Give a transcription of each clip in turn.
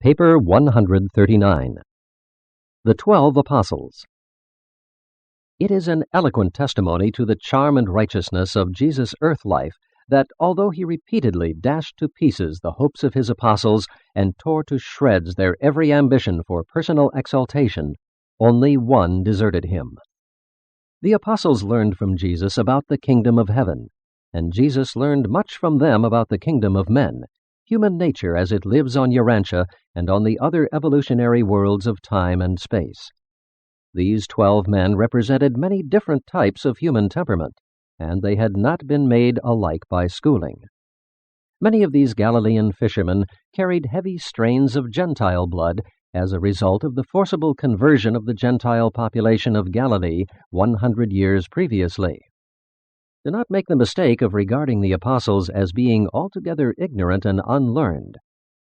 Paper 139. The 12 Apostles. It is an eloquent testimony to the charm and righteousness of Jesus' earth life that, although he repeatedly dashed to pieces the hopes of his apostles and tore to shreds their every ambition for personal exaltation, only one deserted him. The apostles learned from Jesus about the kingdom of heaven, and Jesus learned much from them about the kingdom of men, human nature as it lives on Urantia and on the other evolutionary worlds of time and space. These 12 men represented many different types of human temperament, and they had not been made alike by schooling. Many of these Galilean fishermen carried heavy strains of Gentile blood as a result of the forcible conversion of the Gentile population of Galilee 100 years previously. Do not make the mistake of regarding the apostles as being altogether ignorant and unlearned.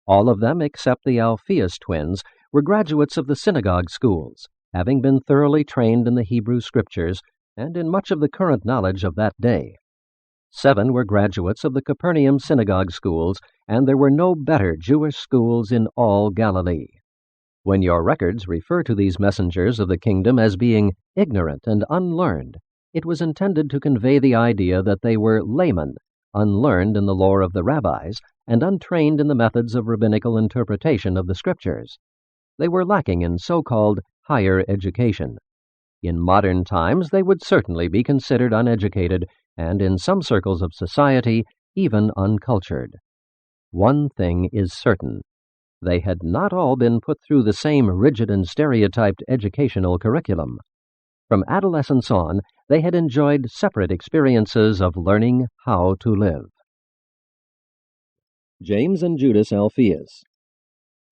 All of them, except the Alpheus twins, were graduates of the synagogue schools, having been thoroughly trained in the Hebrew Scriptures and in much of the current knowledge of that day. 7 were graduates of the Capernaum synagogue schools, and there were no better Jewish schools in all Galilee. When your records refer to these messengers of the kingdom as being ignorant and unlearned, it was intended to convey the idea that they were laymen, unlearned in the lore of the rabbis, and untrained in the methods of rabbinical interpretation of the Scriptures. They were lacking in so-called higher education. In modern times, they would certainly be considered uneducated, and in some circles of society, even uncultured. One thing is certain. They had not all been put through the same rigid and stereotyped educational curriculum. From adolescence on, they had enjoyed separate experiences of learning how to live. James and Judas Alpheus.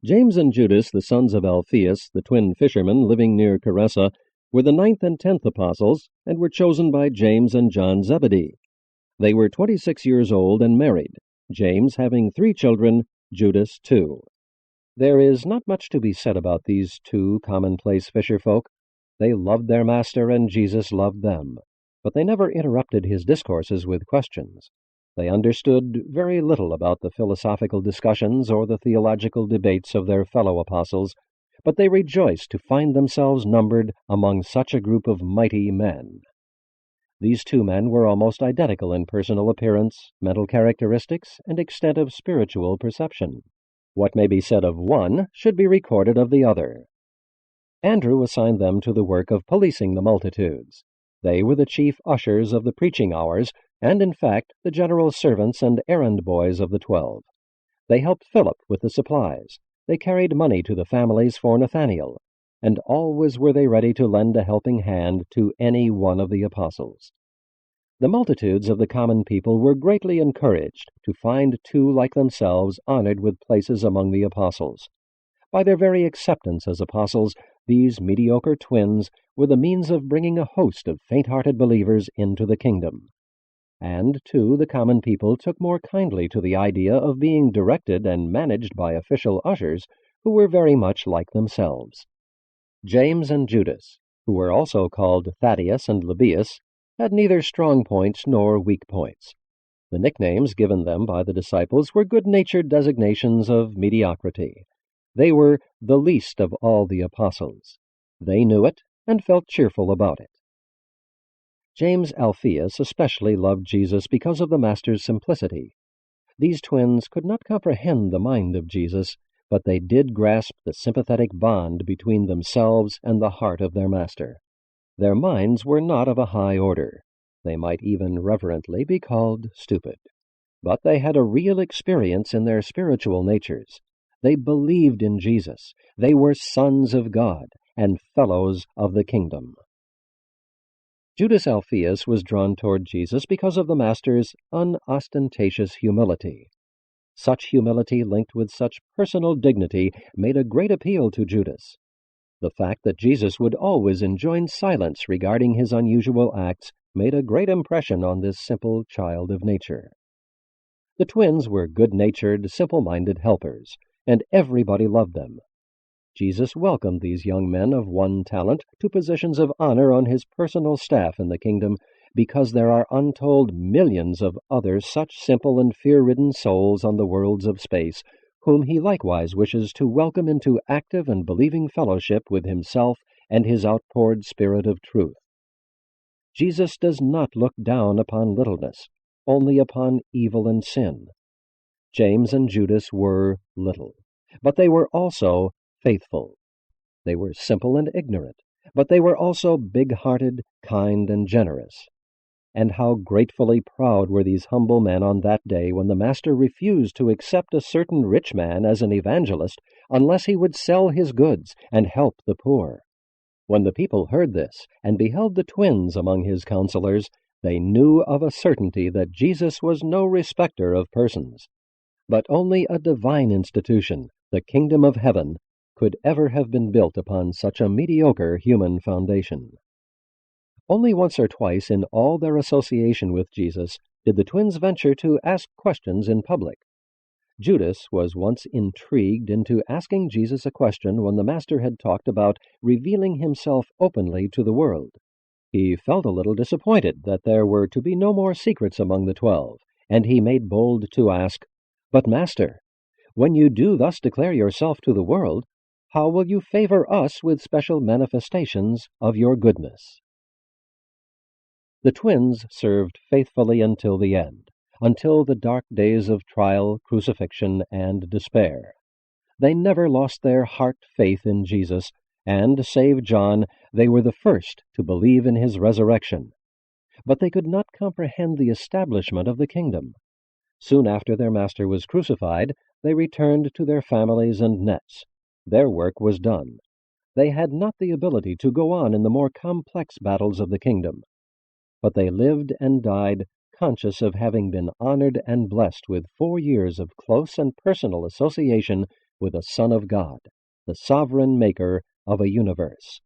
James and Judas, the sons of Alpheus, the twin fishermen living near Caressa, were the 9th and 10th apostles and were chosen by James and John Zebedee. They were 26 years old and married, James having 3 children, Judas 2. There is not much to be said about these 2 commonplace fisherfolk. They loved their master and Jesus loved them, but they never interrupted his discourses with questions. They understood very little about the philosophical discussions or the theological debates of their fellow apostles, but they rejoiced to find themselves numbered among such a group of mighty men. These 2 men were almost identical in personal appearance, mental characteristics, and extent of spiritual perception. What may be said of one should be recorded of the other. Andrew assigned them to the work of policing the multitudes. They were the chief ushers of the preaching hours, and in fact the general servants and errand boys of the 12. They helped Philip with the supplies. They carried money to the families for Nathanael, and always were they ready to lend a helping hand to any one of the apostles. The multitudes of the common people were greatly encouraged to find 2 like themselves honored with places among the apostles. By their very acceptance as apostles, these mediocre twins were the means of bringing a host of faint-hearted believers into the kingdom. And, too, the common people took more kindly to the idea of being directed and managed by official ushers who were very much like themselves. James and Judas, who were also called Thaddeus and Lebbaeus, had neither strong points nor weak points. The nicknames given them by the disciples were good-natured designations of mediocrity. They were the least of all the apostles. They knew it and felt cheerful about it. James Alpheus especially loved Jesus because of the Master's simplicity. These twins could not comprehend the mind of Jesus, but they did grasp the sympathetic bond between themselves and the heart of their Master. Their minds were not of a high order. They might even reverently be called stupid. But they had a real experience in their spiritual natures. They believed in Jesus. They were sons of God and fellows of the kingdom. Judas Alpheus was drawn toward Jesus because of the Master's unostentatious humility. Such humility linked with such personal dignity made a great appeal to Judas. The fact that Jesus would always enjoin silence regarding his unusual acts made a great impression on this simple child of nature. The twins were good-natured, simple-minded helpers, and everybody loved them. Jesus welcomed these young men of one talent to positions of honor on his personal staff in the kingdom because there are untold millions of other such simple and fear-ridden souls on the worlds of space whom he likewise wishes to welcome into active and believing fellowship with himself and his outpoured Spirit of truth. Jesus does not look down upon littleness, only upon evil and sin. James and Judas were little, but they were also faithful. They were simple and ignorant, but they were also big-hearted, kind, and generous. And how gratefully proud were these humble men on that day when the Master refused to accept a certain rich man as an evangelist unless he would sell his goods and help the poor. When the people heard this and beheld the twins among his counselors, they knew of a certainty that Jesus was no respecter of persons, but only a divine institution, the kingdom of heaven, could ever have been built upon such a mediocre human foundation. Only once or twice in all their association with Jesus did the twins venture to ask questions in public. Judas was once intrigued into asking Jesus a question when the Master had talked about revealing himself openly to the world. He felt a little disappointed that there were to be no more secrets among the 12, and he made bold to ask, "But, Master, when you do thus declare yourself to the world, how will you favor us with special manifestations of your goodness?" The twins served faithfully until the end, until the dark days of trial, crucifixion, and despair. They never lost their heart faith in Jesus, and, save John, they were the first to believe in his resurrection. But they could not comprehend the establishment of the kingdom. Soon after their Master was crucified, they returned to their families and nets. Their work was done. They had not the ability to go on in the more complex battles of the kingdom. But they lived and died conscious of having been honored and blessed with 4 years of close and personal association with the Son of God, the sovereign maker of a universe.